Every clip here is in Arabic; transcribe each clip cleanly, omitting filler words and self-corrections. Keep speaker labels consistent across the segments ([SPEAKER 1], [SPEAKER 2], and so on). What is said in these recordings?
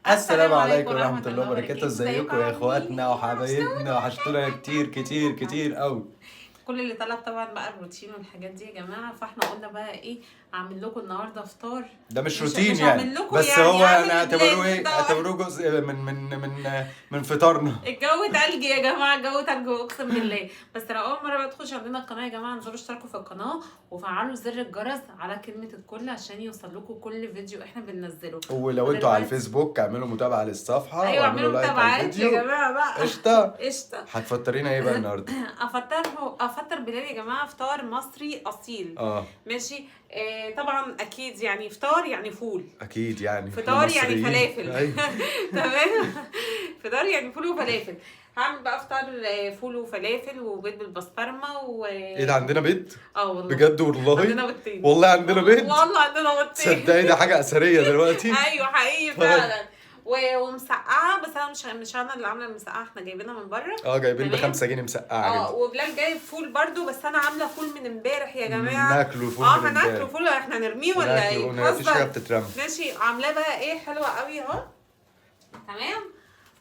[SPEAKER 1] السلام عليكم ورحمة الله وبركاته. ازيكم يا اخواتنا وحبايبنا؟ وحشتونا كتير كتير كتير قوي.
[SPEAKER 2] كل اللي طلب طبعا بقى الروتين والحاجات دي يا جماعه، فاحنا قلنا بقى ايه، اعمل لكم النهارده فطار.
[SPEAKER 1] ده مش روتين
[SPEAKER 2] مش
[SPEAKER 1] يعني،
[SPEAKER 2] هعمل لكم
[SPEAKER 1] بس
[SPEAKER 2] يعني
[SPEAKER 1] هو
[SPEAKER 2] اعمل
[SPEAKER 1] اعتبروه ايه،
[SPEAKER 2] فطار.
[SPEAKER 1] اعتبروه جزء من فطارنا.
[SPEAKER 2] الجو تلج يا جماعه، الجو تلج اقسم بالله. بس لو اول مره بقى تخش عندنا القناه يا جماعه، انزلوا اشتركوا في القناه وفعلوا زر الجرس على كلمه الكل عشان يوصل لكم كل فيديو احنا بننزله.
[SPEAKER 1] ولو انتوا على الفيسبوك اعملوا متابعة للصفحة،
[SPEAKER 2] ايوه
[SPEAKER 1] واعملوا
[SPEAKER 2] اعملوا
[SPEAKER 1] لايك على
[SPEAKER 2] متابعات
[SPEAKER 1] الفيديو.
[SPEAKER 2] يا جماعه بقى.
[SPEAKER 1] قشطة.
[SPEAKER 2] قشطه.
[SPEAKER 1] هتفطرينا ايه بقى النهارده؟
[SPEAKER 2] افطر بلال يا جماعه فطار مصري اصيل. ماشي. طبعا اكيد يعني فطار يعني فول.
[SPEAKER 1] اكيد يعني
[SPEAKER 2] فطار يعني
[SPEAKER 1] مصريين.
[SPEAKER 2] فلافل.
[SPEAKER 1] أيوة.
[SPEAKER 2] تمام. فطار يعني فول وفلافل. هعمل بقى فطار فول وفلافل وبيض بالبسطرمه
[SPEAKER 1] ايه ده، عندنا بيض؟
[SPEAKER 2] والله
[SPEAKER 1] بجد والله؟
[SPEAKER 2] عندنا بيضتين.
[SPEAKER 1] والله عندنا بيض؟
[SPEAKER 2] والله عندنا بيضتين.
[SPEAKER 1] تصدقي ده حاجة أثرية دلوقتي؟
[SPEAKER 2] ايوه حقيقي فعلا. ومسقعه، بس انا مش انا اللي عامله المسقعه، احنا جايبينها من بره.
[SPEAKER 1] جايبين ب5 جنيه مسقعه كده.
[SPEAKER 2] وبلال جايب فول برضو، بس انا عامله فول من امبارح يا جماعه.
[SPEAKER 1] ناكله فول من امبارح.
[SPEAKER 2] هناكله فول، احنا نرميه ولا ايه؟
[SPEAKER 1] مفيش حاجه بتترمى.
[SPEAKER 2] ماشي. عاملاه بقى ايه، حلوه قوي اهو. تمام.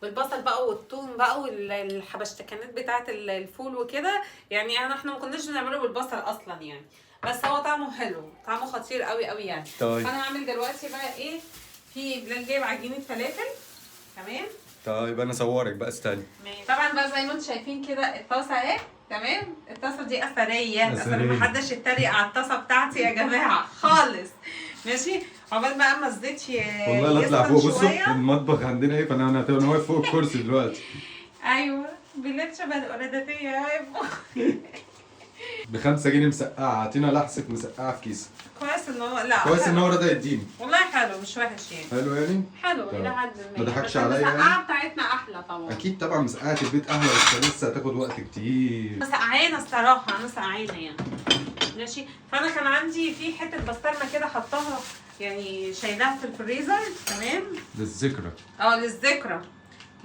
[SPEAKER 2] والبصل بقى والثوم بقى والحبشتكنات بتاعه الفول وكده، يعني احنا ما كناش بنعمله بالبصل اصلا يعني، بس هو طعمه حلو، طعمه خطير قوي قوي يعني.
[SPEAKER 1] طيب.
[SPEAKER 2] فانا هعمل دلوقتي بقى ايه، في بلال جايب عجينه فلافل. تمام.
[SPEAKER 1] طيب انا اصورك بقى، استني.
[SPEAKER 2] طبعا بقى زي ما انتم شايفين كده الطاسه اهي. تمام. الطاسه دي اثريه، محدش يتريق على الطاسه بتاعتي يا جماعه خالص. ماشي. عقبال بقى اما الزيت
[SPEAKER 1] والله لا اطلع فوق. بصوا
[SPEAKER 2] شوية.
[SPEAKER 1] المطبخ عندنا ايه، فانا واقف فوق الكرسي دلوقتي.
[SPEAKER 2] ايوه بلاد شبه القرداتيه
[SPEAKER 1] ب5 جنيه مسقعه، اعطينا لحسه مسقعه في كيسه.
[SPEAKER 2] كويس ان هو، لا
[SPEAKER 1] كويس ان هو رضى يديني.
[SPEAKER 2] والله حلو مش وحش يعني.
[SPEAKER 1] حلو يعني؟
[SPEAKER 2] حلو الى حد
[SPEAKER 1] ما ضحكش عليا يعني.
[SPEAKER 2] المسقعه بتاعتنا احلى طبعا.
[SPEAKER 1] اكيد طبعا مسقعه البيت احلى، بس لسه هتاخد وقت كتير.
[SPEAKER 2] مسقعانه الصراحه، مسقعانه يعني. ماشي. فانا كان عندي في حته بسطرمه كده حطاها، يعني شايلاها في الفريزر. تمام.
[SPEAKER 1] للذكرى.
[SPEAKER 2] للذكرى.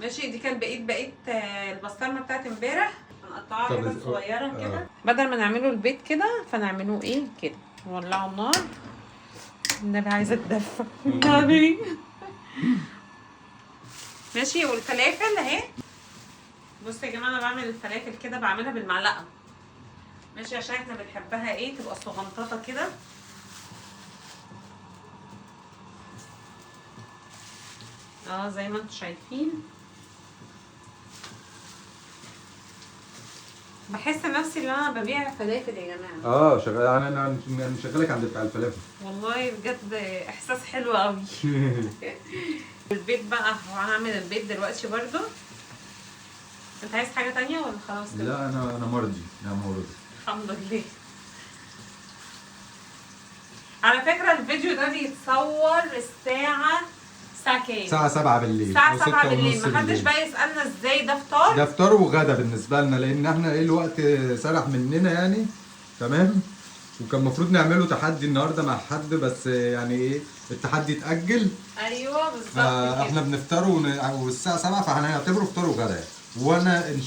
[SPEAKER 2] ماشي. دي كانت بقيت البسطرمه بتاعت امبارح، هنقطعها كده صغيره كده. بدل ما نعمله البيت كده فنعملوه ايه كده، نولعوا النار. النبي عايزه اتدفى النبي. ماشي. والفلافل اهي. بصوا يا جماعه، انا بعمل الفلافل كده، بعملها بالمعلقه. ماشي، عشان احنا بنحبها ايه، تبقى صغنططه كده. زي ما انتم شايفين. بحس نفسي ان انا ببيع فلافل يا جماعه.
[SPEAKER 1] شغال. انا مشغلك عند بتاع الفلافل.
[SPEAKER 2] والله بجد احساس حلو قوي. البيض بقى، هعمل البيض دلوقتي برضو. انت عايز حاجه تانية ولا خلاص كده؟
[SPEAKER 1] لا انا مرضي، انا مرضي
[SPEAKER 2] الحمد لله. على فكره الفيديو ده بيتصور الساعه كام؟
[SPEAKER 1] الساعة 7 بالليل.
[SPEAKER 2] الساعة 7 بالليل. محدش بقى يسألنا ازاي ده فطار؟
[SPEAKER 1] ده فطار وغدا بالنسبة لنا، لأن احنا الوقت سرح مننا يعني. تمام؟ وكان المفروض نعمله تحدي النهارده مع حد، بس يعني التحدي اتأجل.
[SPEAKER 2] ايوه بالظبط كده.
[SPEAKER 1] احنا بنفطره والساعة 7، فاحنا هنعتبره فطار وغدا يعني. وانا ان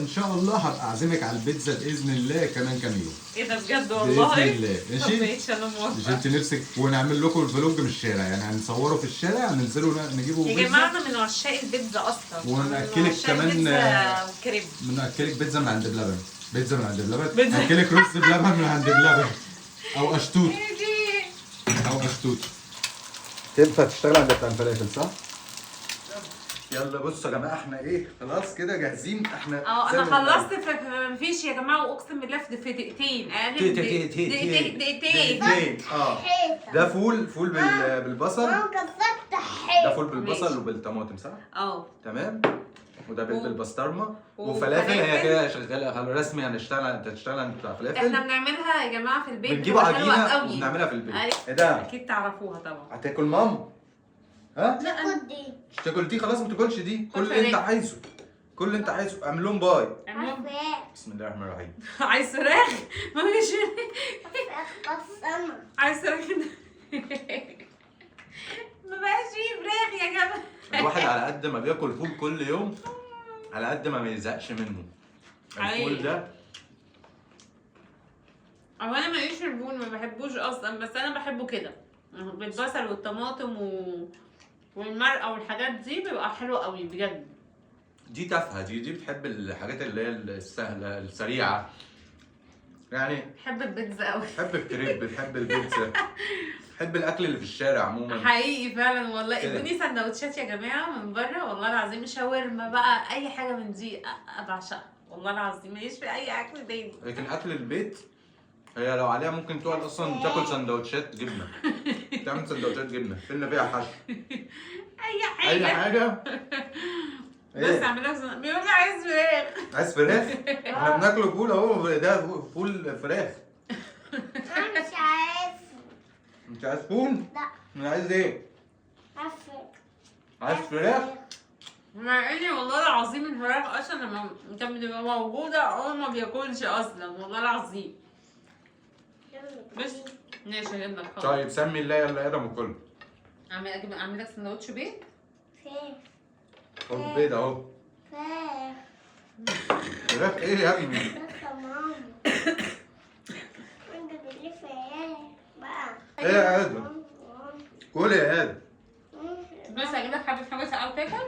[SPEAKER 1] شاء الله هبقى اعزمك على البيتزا باذن الله كمان كام يوم.
[SPEAKER 2] ايه ده بجد والله؟
[SPEAKER 1] باذن الله. ماشي.
[SPEAKER 2] ماشي انا موافقه.
[SPEAKER 1] مش انت نفسك، ونعمل لكم الفلوج من الشارع يعني، هنصوره في الشارع، هننزلوا نجيبوا
[SPEAKER 2] يا جماعه انا من عشاق البيتزا اصلا.
[SPEAKER 1] وناكلك كمان
[SPEAKER 2] بيتزا وكريب.
[SPEAKER 1] بناكلك بيتزا من عند بلبن. بيتزا من عند بلبن. هاكلك رز بلبن من عند بلبن. او اشتوت. تنفع تشتغل عند بتاع الفلافل صح؟ يلا بصوا يا جماعه، احنا ايه، خلاص كده جاهزين احنا.
[SPEAKER 2] انا خلصت مفيش يا جماعه، واقسم بالله في دقيقتين. دقيقتين.
[SPEAKER 1] ده فول بالبصل. ده فول بالبصل وبالطماطم صح؟ تمام. وده بيض بالبسطرمه وفلافل. هي كده شغاله رسمي، هتشتغل عند بتاع فلافل.
[SPEAKER 2] احنا بنعملها يا جماعه في البيت،
[SPEAKER 1] بنجيب عجينه وبنعملها في البيت. ايه ده؟
[SPEAKER 2] اكيد تعرفوها طبعا.
[SPEAKER 1] هتاكل ماما؟ ها؟
[SPEAKER 2] لا
[SPEAKER 1] مش تاكل دي، خلاص ما تاكلش دي. كل اللي انت عايزه، كل اللي انت عايزه. اعمل لهم باي. بسم الله الرحمن الرحيم.
[SPEAKER 2] عايز فراخ؟ مفيش عايز فراخ. ما بقاش فيه فراخ يا جماعه.
[SPEAKER 1] الواحد على قد ما بياكل فول كل يوم، على قد ما يزهقش منه. الفول ده
[SPEAKER 2] انا ماليش الفول، ما بحبوش اصلا، بس انا بحبه كده بالبصل والطماطم والمرقه والحاجات دي بيبقى حلو قوي بجد.
[SPEAKER 1] دي تافهه، دي بتحب الحاجات اللي هي السهله السريعه يعني.
[SPEAKER 2] بحب البيتزا قوي.
[SPEAKER 1] بتحب الكريب، بتحب البيتزا، بحب الاكل اللي في الشارع عموما.
[SPEAKER 2] حقيقي فعلا والله. ادوني سندوتشات يا جماعه من بره والله العظيم، شاورما بقى اي حاجه من دي بعشقها والله العظيم، ماليش في اي اكل تاني.
[SPEAKER 1] لكن اكل البيت هي لو عليها ممكن تقعد اصلا تاكل سندوتشات جبنه. تعمل سندوتشات جبنه فينا فيها حشو
[SPEAKER 2] اي حاجه
[SPEAKER 1] اي حاجه.
[SPEAKER 2] بس اعملها بيقول لي عايز فراخ.
[SPEAKER 1] عايز فراخ؟ احنا بناكله فول اهو، ده فول فراخ.
[SPEAKER 3] انا مش عايز.
[SPEAKER 1] مش عايز فول؟
[SPEAKER 3] لا.
[SPEAKER 1] انا عايز ايه؟ عايز فراخ؟
[SPEAKER 2] مع اني والله العظيم الفراخ اصلا لما كانت بتبقى موجوده هو ما بياكلش اصلا والله العظيم. بس ماشي هجيب لك.
[SPEAKER 1] طيب سمي الله يلا ادم وكل.
[SPEAKER 2] اعمل لك سندوتش بيض.
[SPEAKER 1] خد بيض اهو. فراخ ايه يا ابني؟ ايه يا ادم؟ كل يا ادم.
[SPEAKER 2] بس هجيب لك حاجه ساقعه وتاكل؟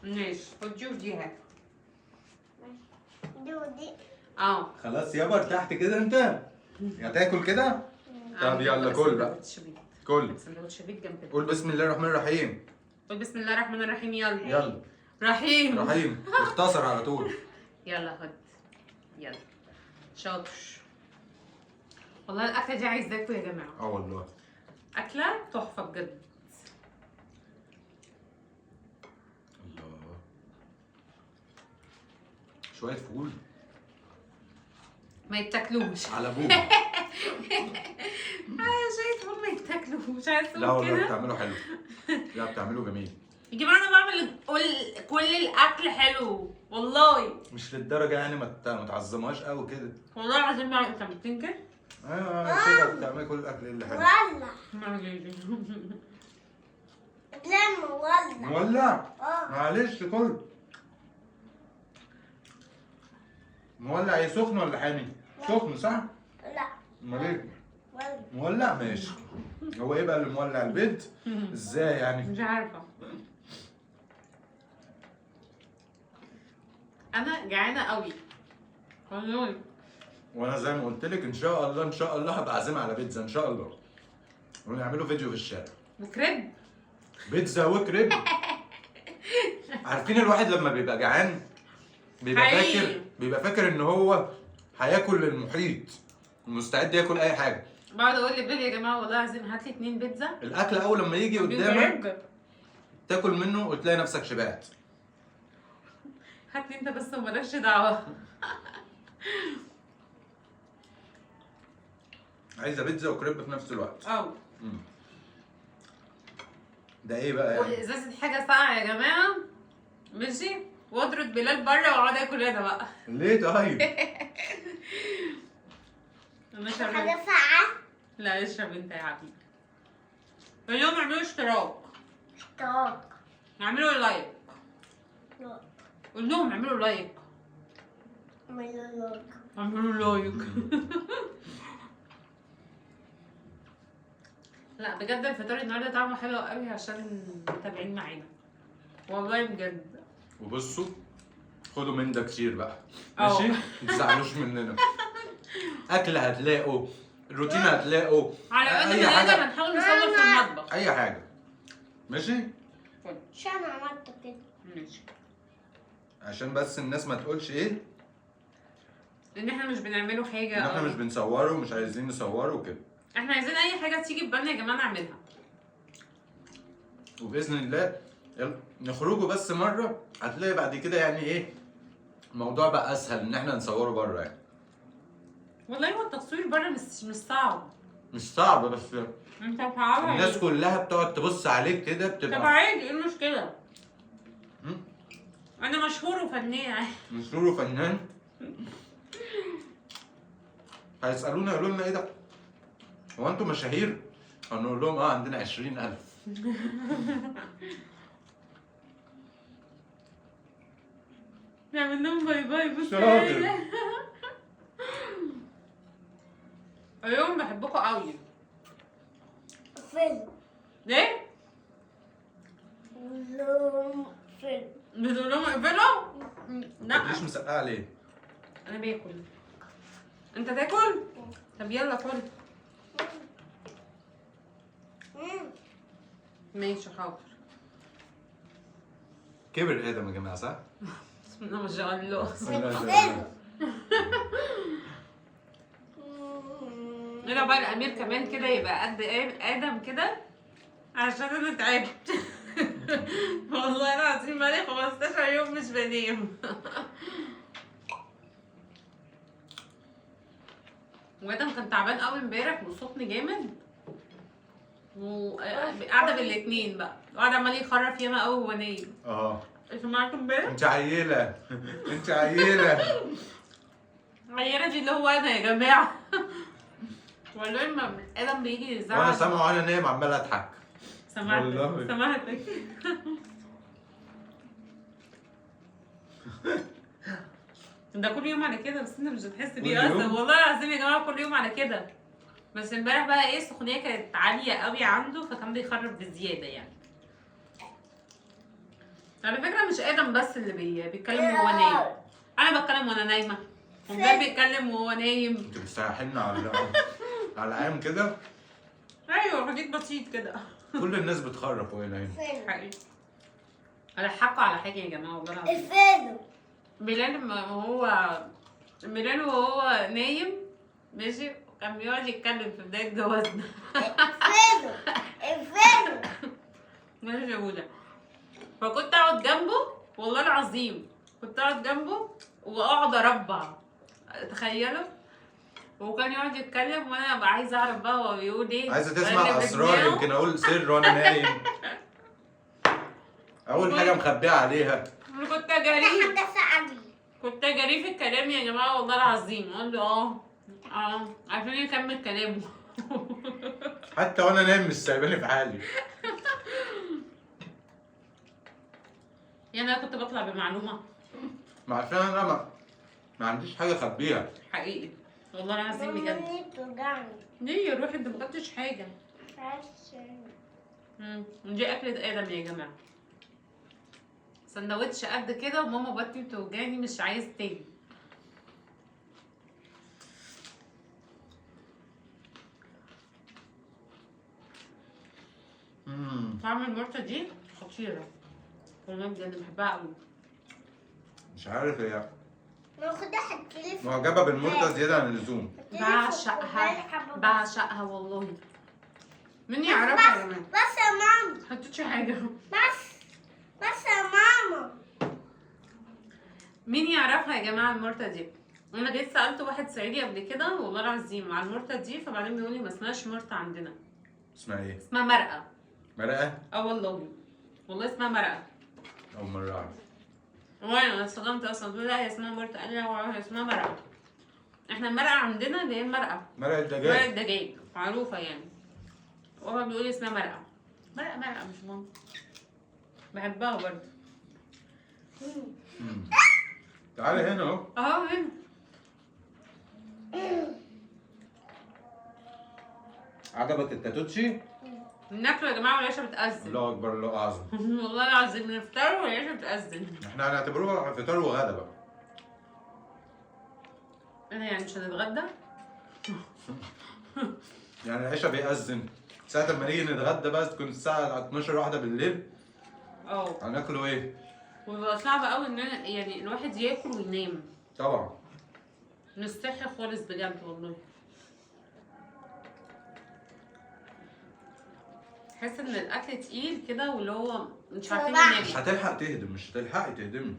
[SPEAKER 2] ماشي خد دي ودي هات.
[SPEAKER 3] دي ودي.
[SPEAKER 1] خلاص يابا ارتحت كده انت؟ هتاكل كده؟ طب يلا كل بقى. كل.
[SPEAKER 2] سندوتش بيض جنب.
[SPEAKER 1] قول بسم الله الرحمن الرحيم.
[SPEAKER 2] قول بسم الله الرحمن الرحيم. يلا
[SPEAKER 1] يلا.
[SPEAKER 2] رحيم.
[SPEAKER 1] رحيم اختصر على طول.
[SPEAKER 2] يلا خد. يلا شاطر. والله الاكله دي عايزاكوا يا جماعه.
[SPEAKER 1] والله
[SPEAKER 2] اكله تحفه بجد.
[SPEAKER 1] الله. شويه فول
[SPEAKER 2] ما يتاكلوش
[SPEAKER 1] على ابوه.
[SPEAKER 2] شويه فول ما يتاكلوش. عايز تقول كده؟
[SPEAKER 1] لا والله بتعمله حلو. لا بتعمله جميل
[SPEAKER 2] يا جماعه انا بعمل كل الاكل حلو والله.
[SPEAKER 1] مش للدرجه يعني ما تعظمهاش قوي كده.
[SPEAKER 2] والله العظيم بعمل. انت بتنكر؟
[SPEAKER 1] ايوه كده بتعملي كل الاكل اللي حلو.
[SPEAKER 3] لا
[SPEAKER 1] مولع. معلش كل. مولع ايه، سخن ولا حامي؟ سخن صح؟
[SPEAKER 3] لا.
[SPEAKER 1] امال ايه؟ مولع ماشي. هو ايه بقى اللي مولع البيض؟ ازاي يعني؟
[SPEAKER 2] مش عارفه. انا جعانه قوي والله.
[SPEAKER 1] وانا زي ما قلت لك ان شاء الله ان شاء الله هبقى عازمها على بيتزا ان شاء الله. ونعملوا فيديو في الشارع.
[SPEAKER 2] وكريب.
[SPEAKER 1] بيتزا وكريب. عارفين الواحد لما بيبقى جعان بيبقى فاكر ان هو هياكل المحيط، مستعد ياكل اي حاجه.
[SPEAKER 2] بقعد اقول لبيبي يا جماعه والله العظيم هات لي 2 بيتزا.
[SPEAKER 1] الاكل اول لما يجي قدامك تاكل منه وتلاقي نفسك شبعت.
[SPEAKER 2] هات لي انت بس ومالكش دعوه.
[SPEAKER 1] عايزه بيتزا وكريب في نفس الوقت. ده ايه بقى يعني؟
[SPEAKER 2] وازازه حاجه ساقعه يا جماعه ماشي، واطرد بلال بره واقعد اكل انا بقى.
[SPEAKER 1] ليه طيب؟
[SPEAKER 3] حاجة ساقعة؟
[SPEAKER 2] لا اشرب انت يا حبيبي. اليوم اعملوا اشتراك. اعملوا لايك. قول لهم اعملوا لايك. اعملوا لايك. لا بجد الفطار النهارده طعمه حلو قوي عشان متابعين معانا والله بجد.
[SPEAKER 1] وبصوا خدوا من ده كتير بقى ماشي؟ ما تزعلوش مننا. اكل هتلاقوا، روتين هتلاقوا،
[SPEAKER 2] على قد ما نقدر هنحاول نصور في المطبخ
[SPEAKER 1] اي حاجه ماشي؟
[SPEAKER 3] عشان عملت كده
[SPEAKER 2] ماشي،
[SPEAKER 1] عشان بس الناس ما تقولش ايه
[SPEAKER 2] ان احنا مش بنعمله حاجه،
[SPEAKER 1] ان احنا مش بنصوره ومش عايزين نصوره وكده.
[SPEAKER 2] احنا عايزين اي حاجه تيجي في بالنا يا جماعه نعملها.
[SPEAKER 1] وباذن الله نخرجوا بس مره هتلاقي بعد كده يعني ايه الموضوع بقى اسهل ان احنا نصوره بره يعني.
[SPEAKER 2] والله هو التصوير بره مش صعب.
[SPEAKER 1] مش صعب بس
[SPEAKER 2] انت صعبها.
[SPEAKER 1] الناس كلها بتقعد تبص عليك كده بتبقى.
[SPEAKER 2] طب عادي ايه المشكله؟ انا مشهور وفنان.
[SPEAKER 1] مشهور وفنان. هيسالونا يقولوا لنا ايه ده؟ هو انتوا مشاهير؟ هنقول لهم عندنا 20,000.
[SPEAKER 2] نعمل لهم باي باي. بص
[SPEAKER 1] شاطر.
[SPEAKER 2] اليوم بحبكم قوي.
[SPEAKER 3] فين؟
[SPEAKER 2] ليه؟
[SPEAKER 3] لهم فيلم.
[SPEAKER 2] بتقول لهم اقفلوا؟ لا
[SPEAKER 1] ليش مسقعه ليه؟
[SPEAKER 2] انا باكل. انت تاكل؟ طب يلا كل. ماشي حاضر.
[SPEAKER 1] كبر ادم يا جماعه صح؟
[SPEAKER 2] بسم الله ما شاء الله.
[SPEAKER 1] بسم الله ما شاء الله.
[SPEAKER 2] نرجع بقى الامير كمان كده يبقى قد ادم كده عشان انا تعبت. والله العظيم بقالي 15 يوم مش بنام. وادم كان تعبان قوي امبارح وسخن جامد وقاعده بالاتنين بقى وقاعد عمال يخرف ياما قوي وهو نايم. سمعتوا امبارح؟
[SPEAKER 1] انت عيله انت عيله.
[SPEAKER 2] عيله دي اللي هو انا يا جماعه. والله لما ادم بيجي يزعل
[SPEAKER 1] وانا سامعه وانا نايم عمال اضحك.
[SPEAKER 2] سمعتك. ده كل يوم على كده بس انت مش هتحس بيه اصلا والله العظيم يا جماعه كل يوم على كده. بس امبارح بقى ايه السخونيه كانت عاليه قوي عنده فكان بيخرب بزياده يعني. على فكره مش ادم بس اللي بيتكلم وهو نايم. انا بتكلم وانا نايمه وده بيتكلم وهو نايم.
[SPEAKER 1] انت بتستحلنا على عام كده.
[SPEAKER 2] ايوه حاجات بسيط كده.
[SPEAKER 1] كل الناس بتخرف وهي نايمه.
[SPEAKER 2] حقيقي. الحقوا على حاجه يا جماعه والله العظيم.
[SPEAKER 3] الفيلم.
[SPEAKER 2] ميلان وهو نايم ماشي كان بيقعد يتكلم في بدايه جوازنا.
[SPEAKER 3] الفيلم.
[SPEAKER 2] ماشي يا بولا. فكنت اقعد جنبه والله العظيم كنت اقعد جنبه واقعد اربع. تخيلوا. وكان يقعد يتكلم وانا ابقى عايزه اعرف بقى هو بيقول ايه.
[SPEAKER 1] عايزه تسمع اسرار يمكن اقول سر وانا نايم. اول حاجه مخبيه عليها.
[SPEAKER 2] كنت جريء في الكلام يا جماعه والله العظيم اقول له عشان يكمل كلامه.
[SPEAKER 1] حتى وانا نايم مش سايباني في حالي.
[SPEAKER 2] يعني انا كنت بطلع بمعلومه.
[SPEAKER 1] ما عشان انا ما عنديش حاجه اخبيها.
[SPEAKER 2] حقيقي والله العظيم بجد. ليه يا روحي انت ما خدتش حاجه. دي اكله ادم يا جماعه. سندوتش قد كده وماما بطني بتوجعني مش عايز تاني. طعم المرتة دي خطيرة والله بجد بحبها قوي.
[SPEAKER 1] مش عارف هي
[SPEAKER 3] ناخدها حتى
[SPEAKER 1] معجبة بالمرتة زيادة عن اللزوم.
[SPEAKER 2] بعشقها والله. مين يعرفها يا جماعة؟
[SPEAKER 3] بس يا ماما
[SPEAKER 2] حطيتش حاجة.
[SPEAKER 3] بس يا ماما
[SPEAKER 2] مين يعرفها يا جماعة المرتة دي؟ أنا جيت سألت واحد صعيدي قبل كده والله العظيم على المرتة دي فبعدين بيقول لي ما اسمهاش مرتة عندنا.
[SPEAKER 1] اسمها ايه؟
[SPEAKER 2] اسمها مرقة.
[SPEAKER 1] مرقة؟
[SPEAKER 2] والله اسمها مرقة.
[SPEAKER 1] أول مرة أعرف.
[SPEAKER 2] وانا اتصدمت اصلا قلت له لا هي اسمها مرتة قال لي هي اسمها مرقة. احنا المرقة عندنا اللي هي المرقة.
[SPEAKER 1] مرقة دجاج.
[SPEAKER 2] مرقة دجاج معروفة يعني. وهو بيقول لي اسمها مرقة. مرقة مش مهم. بحبها برضه.
[SPEAKER 1] تعالي هنا اهو.
[SPEAKER 2] هنا.
[SPEAKER 1] عجبك التاتوتشي؟
[SPEAKER 2] بناكله يا جماعه والعيشه بتأذن.
[SPEAKER 1] الله اكبر الله اعظم.
[SPEAKER 2] والله العظيم بنفطر والعيشه بتأذن.
[SPEAKER 1] احنا هنعتبروها فطار وغدا بقى.
[SPEAKER 2] انا يعني مش هنتغدى؟
[SPEAKER 1] يعني العشاء بيأذن ساعة ما نيجي نتغدى بقى تكون الساعة 12 واحدة بالليل. هناكله ايه؟
[SPEAKER 2] وبيبقى صعب قوي ان يعني الواحد ياكل وينام.
[SPEAKER 1] طبعا.
[SPEAKER 2] مش صحي خالص بجد والله. تحس ان الاكل تقيل كده واللي هو مش عارفين ننام.
[SPEAKER 1] مش هتلحق تهدم مش هتلحقي تهدمي.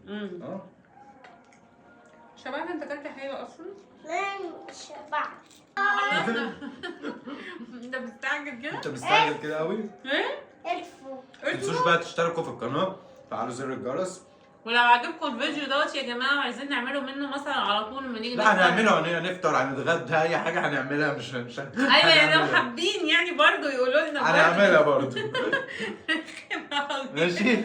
[SPEAKER 2] شبعت انت اكلت حاجه اصلا؟
[SPEAKER 3] لا مش شبعت.
[SPEAKER 2] انت مستعجل كده؟
[SPEAKER 1] انت مستعجل كده قوي؟
[SPEAKER 2] ايه؟
[SPEAKER 3] الفو.
[SPEAKER 1] ما تنسوش بقى تشتركوا في القناة وفعلوا زر الجرس.
[SPEAKER 2] ولو عجبكم الفيديو دوت يا جماعه وعايزين نعمله منه مثلا على طول لما نيجي
[SPEAKER 1] لا هنعملها هنفطر هنتغدى اي حاجه هنعملها مش
[SPEAKER 2] ايوه يعني لو حابين يعني برضه يقولوا لنا
[SPEAKER 1] هنعملها برضه. ماشي.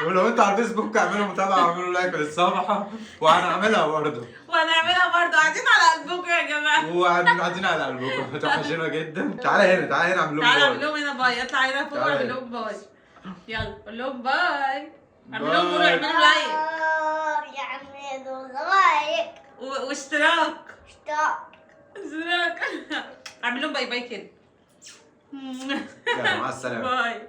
[SPEAKER 1] ولو انتوا على الفيسبوك اعملوا متابعه واعملوا لايك للصفحه وهنعملها برضه.
[SPEAKER 2] قاعدين على قلبكم يا جماعه.
[SPEAKER 1] وقاعدين على قلبكم هتوحشونا جدا. تعالى هنا اعمل لهم باي.
[SPEAKER 2] تعالى اعمل لهم هنا باي. اطلع هنا فوق واعمل لهم باي. يلا قول لهم باي. اعمل لهم قولوا اعملوا لايك.
[SPEAKER 3] يعملوا لايك
[SPEAKER 2] واشتراك.
[SPEAKER 3] اشتراك.
[SPEAKER 2] اعمل لهم باي باي كده.
[SPEAKER 1] يلا مع السلامه.
[SPEAKER 2] باي.